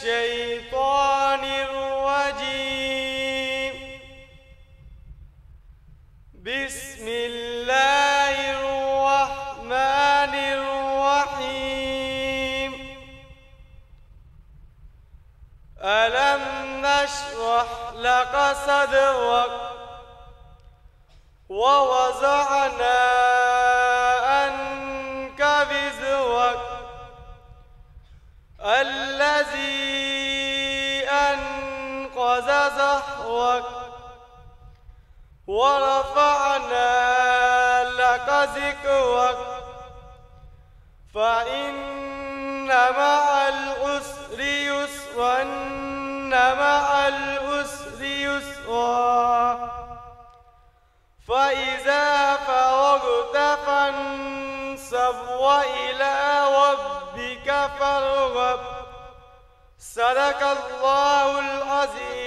الشيطان الرجيم. بسم الله الرحمن الرحيم. ألم نشرح لك صدرك ووضعنا عنك وزرك الذي أنقض ظهرك ورفعنا لك ذكرك فإن مع العسر يسرا إن مع العسر يسرا فإذا فرغت فانصب وإلى ربك فارغب. صدق الله العظيم.